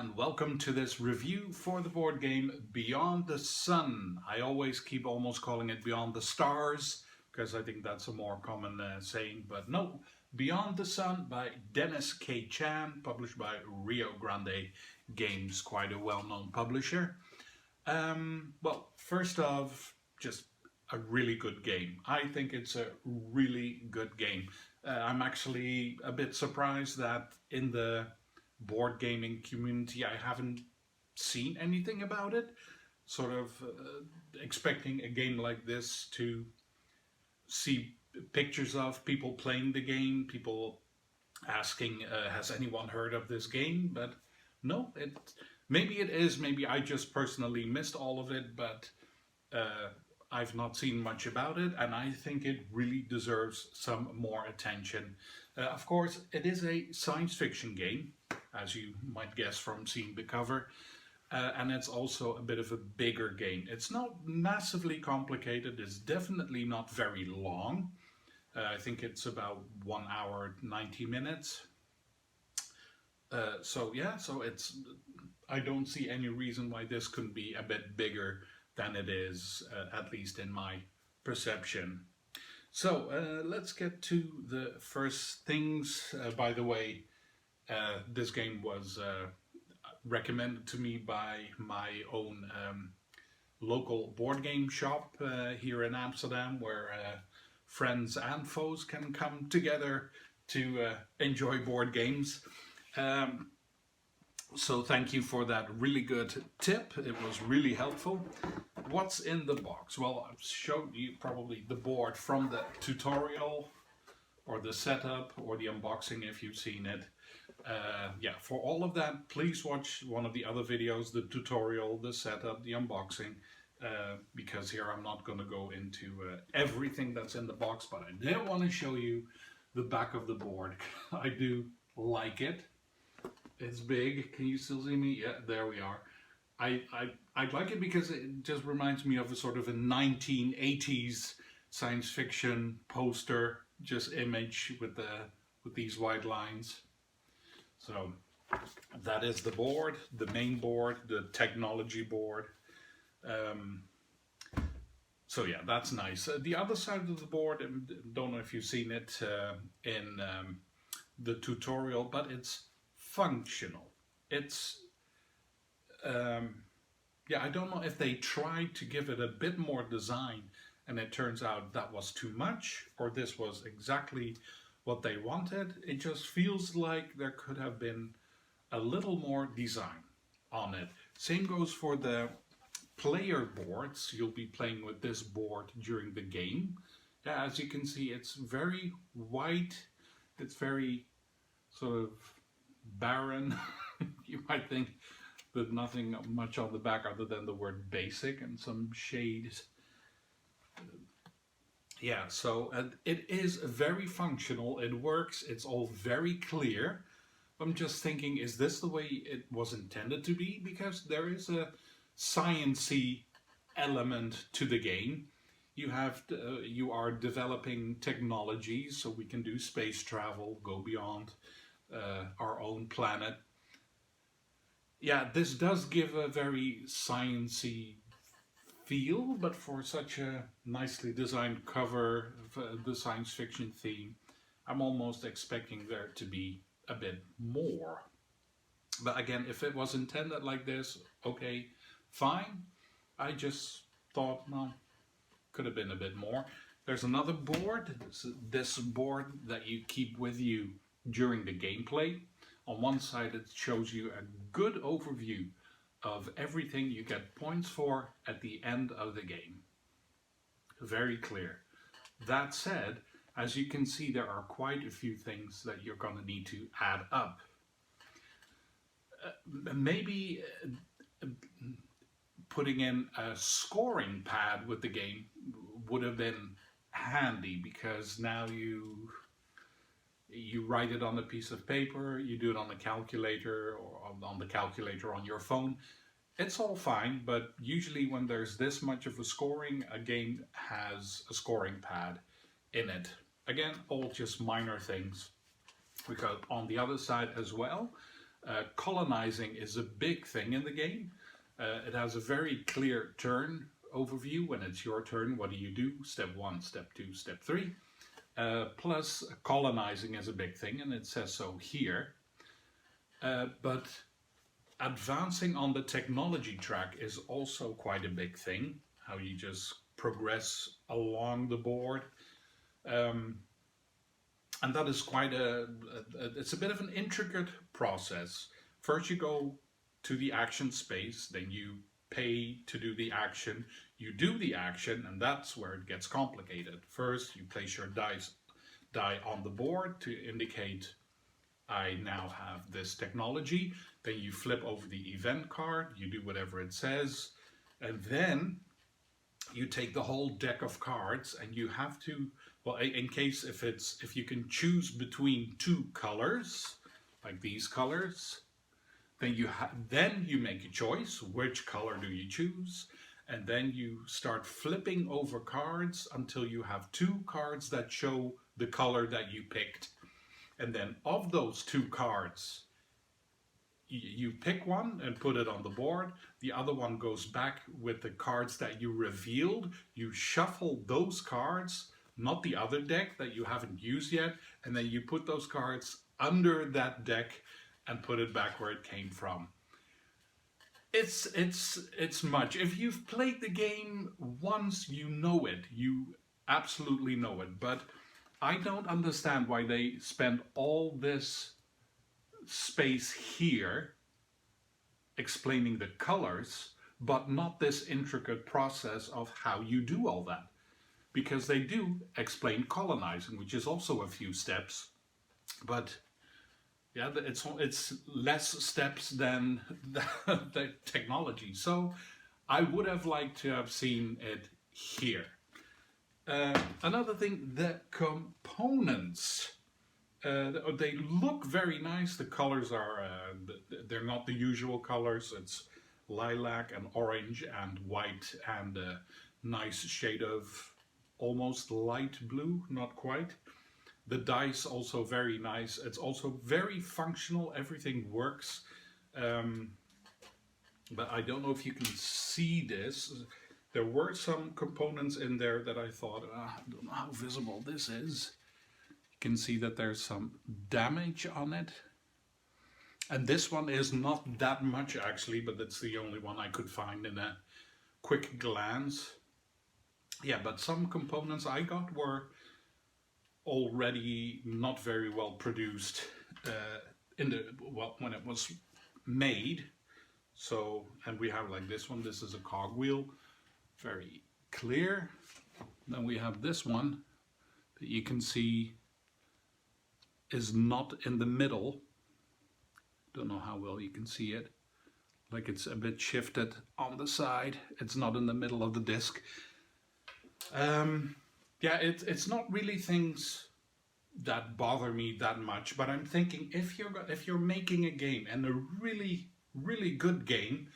and welcome to this review for the board game Beyond the Sun. I always keep almost calling it Beyond the Stars because I think that's a more common saying, but no, Beyond the Sun by Dennis K. Chan, published by Rio Grande Games, quite a well-known publisher. Well, first off, just a really good game. I think it's a really good game. I'm actually a bit surprised that in the board gaming community I haven't seen anything about it. Sort of expecting a game like this to see pictures of people playing the game, people asking, has anyone heard of this game? But no, maybe it is, maybe I just personally missed all of it, but I've not seen much about it, and I think it really deserves some more attention. Of course, it is a science fiction game, as you might guess from seeing the cover, and it's also a bit of a bigger game. It's not massively complicated, it's definitely not very long. I think it's about 1 hour 90 minutes. So it's, I don't see any reason why this couldn't be a bit bigger than it is, at least in my perception. So let's get to the first things. By the way, this game was recommended to me by my own local board game shop here in Amsterdam, where friends and foes can come together to enjoy board games. So thank you for that really good tip. It was really helpful. What's in the box? Well, I've showed you probably the board from the tutorial or the setup or the unboxing if you've seen it. Yeah, for all of that, please watch one of the other videos, the tutorial, the setup, the unboxing, because here I'm not going to go into everything that's in the box, but I did want to show you the back of the board. I do like it. It's big. Can you still see me? Yeah, there we are. I like it because it just reminds me of a sort of a 1980s science fiction poster, just image with these white lines. So that is the board, the main board, the technology board. So yeah, that's nice. The other side of the board, I don't know if you've seen it in the tutorial, but it's functional. It's yeah, I don't know if they tried to give it a bit more design and it turns out that was too much, or this was exactly what they wanted. It just feels like there could have been a little more design on it. Same goes for the player boards. You'll be playing with this board during the game. Yeah, as you can see, it's very white. It's very sort of barren. You might think that nothing much on the back other than the word basic and some shades. Yeah, so it is very functional, it works, it's all very clear. I'm just thinking, is this the way it was intended to be? Because there is a science-y element to the game. You are developing technologies, so we can do space travel, go beyond our own planet. Yeah, this does give a very science-y feel, but for such a nicely designed cover, the science fiction theme, I'm almost expecting there to be a bit more. But again, if it was intended like this, okay, fine. I just thought, well, could have been a bit more. There's another board, this board that you keep with you during the gameplay. On one side it shows you a good overview of everything you get points for at the end of the game. Very clear. That said, as you can see, there are quite a few things that you're going to need to add up. Maybe putting in a scoring pad with the game would have been handy, because now you write it on a piece of paper, you do it on a calculator or on the calculator on your phone. It's all fine, but usually when there's this much of a scoring, a game has a scoring pad in it. Again, all just minor things. Because on the other side as well, Colonizing is a big thing in the game. It has a very clear turn overview. When it's your turn, what do you do? Step 1, step 2, step 3. Plus, colonizing is a big thing, and it says so here. But advancing on the technology track is also quite a big thing. How you just progress along the board. And that is quite it's a bit of an intricate process. First you go to the action space, then you pay to do the action, you do the action, and that's where it gets complicated. First you place your die on the board to indicate I now have this technology. Then you flip over the event card, you do whatever it says, and then you take the whole deck of cards and you have to, well, in case if you can choose between two colors, like these colors, then you make a choice. Which color do you choose? And then you start flipping over cards until you have two cards that show the color that you picked. And then of those two cards, you pick one and put it on the board. The other one goes back with the cards that you revealed. You shuffle those cards, not the other deck that you haven't used yet, and then you put those cards under that deck and put it back where it came from. It's much. If you've played the game once, you know it. You absolutely know it. But I don't understand why they spend all this space here explaining the colors, but not this intricate process of how you do all that. Because they do explain colonizing, which is also a few steps, but yeah, it's less steps than the technology. So I would have liked to have seen it here. Another thing, the components. They look very nice. The colors are, they're not the usual colors. It's lilac and orange and white and a nice shade of almost light blue, not quite. The dice also very nice. It's also very functional. Everything works. But I don't know if you can see this. There were some components in there that I thought, I don't know how visible this is. You can see that there's some damage on it. And this one is not that much actually, but that's the only one I could find in a quick glance. Yeah, but some components I got were already not very well produced when it was made. So, and we have like this one, this is a cogwheel, very clear. Then we have this one that you can see is not in the middle. Don't know how well you can see it. Like it's a bit shifted on the side. It's not in the middle of the disc. Yeah, it's not really things that bother me that much, but I'm thinking if you're making a game, and a really good game,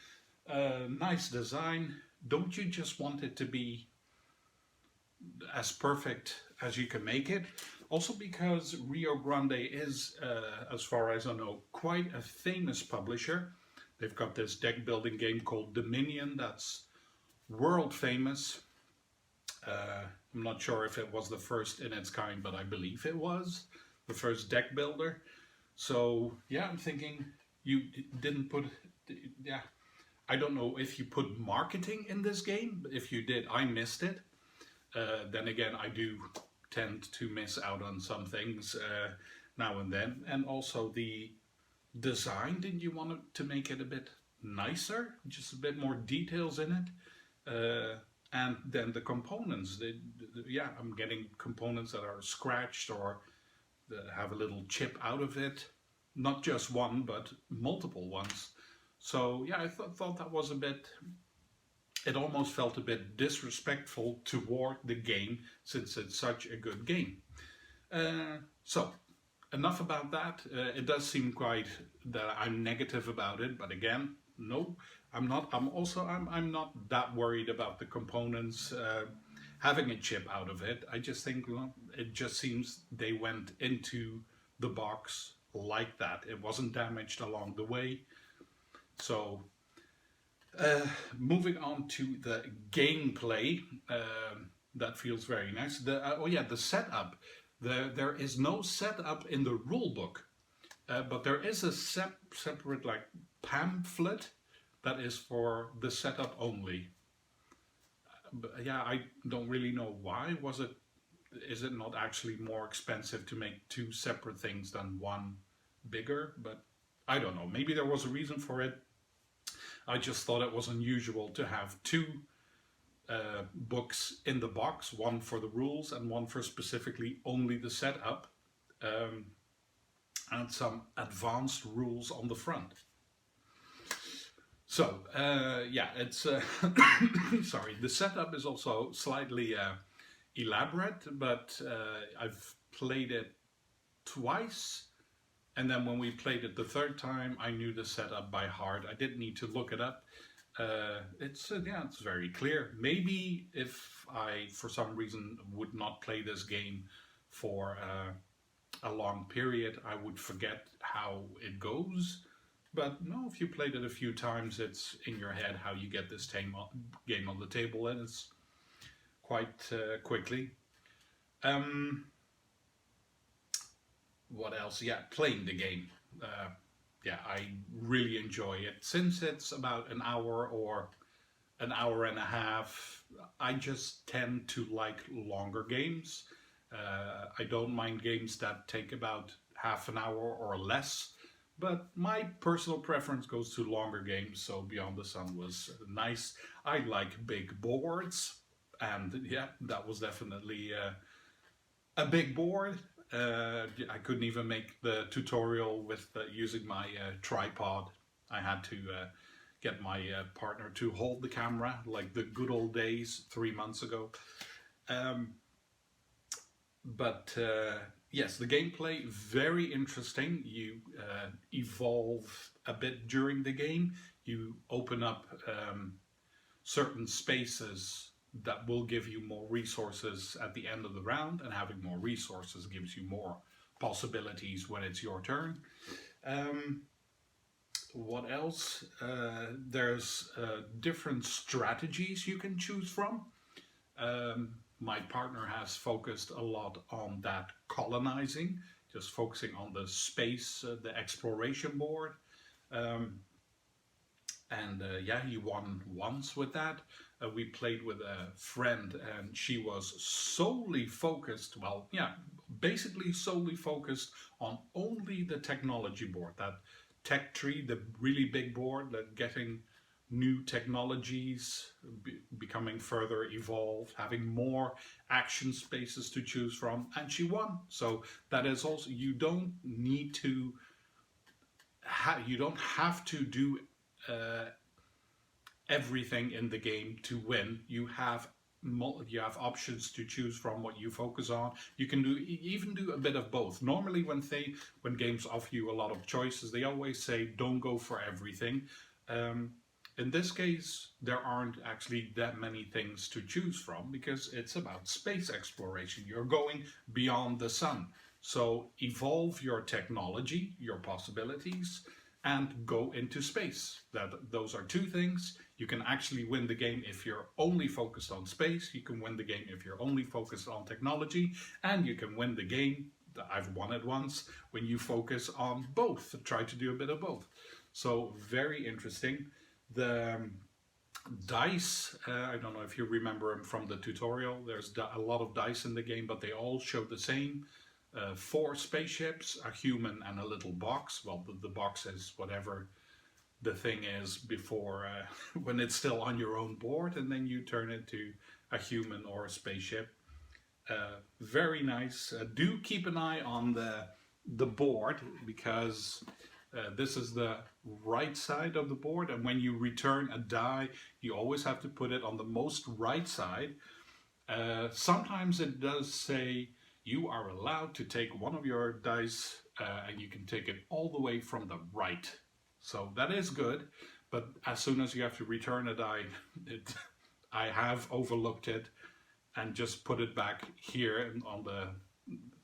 nice design, don't you just want it to be as perfect as you can make it? Also because Rio Grande is, as far as I know, quite a famous publisher. They've got this deck building game called Dominion that's world famous. I'm not sure if it was the first in its kind, but I believe it was the first deck builder. So yeah, I'm thinking you didn't put, yeah, I don't know if you put marketing in this game. If you did, I missed it. Then again, I do tend to miss out on some things now and then. And also the design, didn't you want to make it a bit nicer? Just a bit more details in it? And then the components, yeah, I'm getting components that are scratched or that have a little chip out of it. Not just one, but multiple ones. So yeah, I thought that was a bit, it almost felt a bit disrespectful toward the game since it's such a good game. So enough about that. It does seem quite that I'm negative about it, but again, no, I'm not. I'm not that worried about the components having a chip out of it. I just think, well, it just seems they went into the box like that. It wasn't damaged along the way. So moving on to the gameplay, that feels very nice. Oh yeah, the setup. There is no setup in the rule book, but there is a separate like pamphlet that is for the setup only. But yeah, I don't really know why. Is it not actually more expensive to make two separate things than one bigger? But I don't know. Maybe there was a reason for it. I just thought it was unusual to have two books in the box, one for the rules and one for specifically only the setup, and some advanced rules on the front. So yeah, it's sorry. The setup is also slightly elaborate, but I've played it twice, and then when we played it the third time, I knew the setup by heart. I didn't need to look it up. It's yeah, it's very clear. Maybe if I, for some reason, would not play this game for a long period, I would forget how it goes. But no, if you played it a few times, it's in your head how you get this game on the table, and it's quite quickly. What else? Yeah, playing the game. Yeah, I really enjoy it. Since it's about an hour or an hour and a half, I just tend to like longer games. I don't mind games that take about half an hour or less, but my personal preference goes to longer games, so Beyond the Sun was nice. I like big boards, and yeah, that was definitely a big board. I couldn't even make the tutorial with using my tripod. I had to get my partner to hold the camera like the good old days 3 months ago. But yes, the gameplay, very interesting. You evolve a bit during the game. You open up certain spaces that will give you more resources at the end of the round, and having more resources gives you more possibilities when it's your turn. What else? There's different strategies you can choose from. My partner has focused a lot on that colonizing, just focusing on the space, the exploration board. Yeah, he won once with that. We played with a friend, and she was solely focused, well, yeah, basically solely focused on only the technology board, that tech tree, the really big board, that getting new technologies, becoming further evolved, having more action spaces to choose from, and she won. So that is also, you don't need to, you don't have to do everything in the game to win. You have options to choose from what you focus on. You can even do a bit of both. Normally when games offer you a lot of choices, they always say don't go for everything. In this case, there aren't actually that many things to choose from because it's about space exploration. You're going beyond the sun. So evolve your technology, your possibilities, and go into space. Those are two things. You can actually win the game if you're only focused on space. You can win the game if you're only focused on technology. And you can win the game, I've won it once, when you focus on both. Try to do a bit of both. So very interesting. The dice, I don't know if you remember them from the tutorial. There's a lot of dice in the game, but they all show the same. 4 spaceships, a human, and a little box. Well, the box is whatever the thing is before, when it's still on your own board, and then you turn it to a human or a spaceship. Very nice. Do keep an eye on the board, because this is the right side of the board, and when you return a die, you always have to put it on the most right side. Sometimes it does say you are allowed to take one of your dice, and you can take it all the way from the right. So that is good, but as soon as you have to return a die, I have overlooked it and just put it back here on the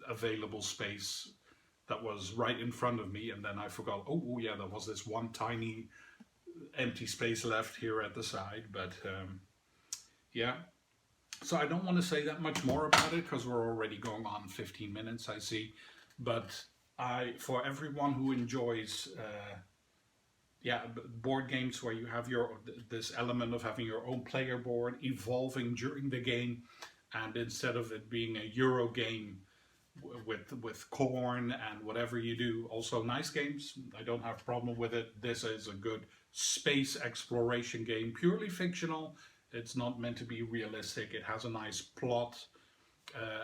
available space that was right in front of me, and then I forgot, oh yeah, there was this one tiny empty space left here at the side. But yeah, so I don't want to say that much more about it because we're already going on 15 minutes, I see. But for everyone who enjoys board games where you have this element of having your own player board evolving during the game, and instead of it being a Euro game with corn and whatever you do, also nice games, I don't have a problem with it. This is a good space exploration game, purely fictional. It's not meant to be realistic. It has a nice plot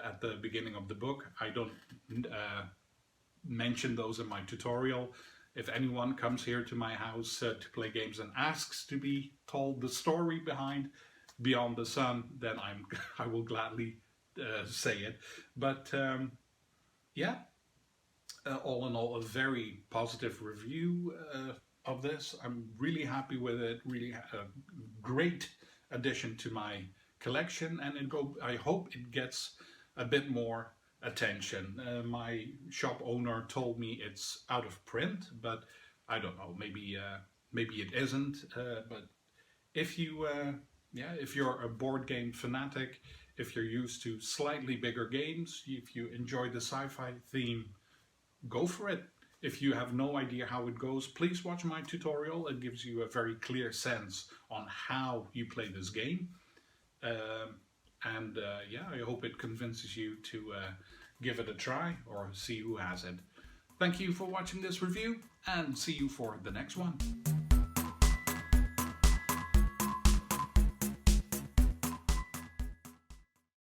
at the beginning of the book. I don't mention those in my tutorial. If anyone comes here to my house to play games and asks to be told the story behind Beyond the Sun, then I will gladly say it. But yeah, all in all, a very positive review of this. I'm really happy with it. Really a great addition to my collection, and I hope it gets a bit more attention. My shop owner told me it's out of print, but I don't know. Maybe it isn't. But if you're a board game fanatic, if you're used to slightly bigger games, if you enjoy the sci-fi theme, go for it. If you have no idea how it goes, please watch my tutorial. It gives you a very clear sense on how you play this game. Yeah, I hope it convinces you to give it a try or see who has it. Thank you for watching this review, and see you for the next one.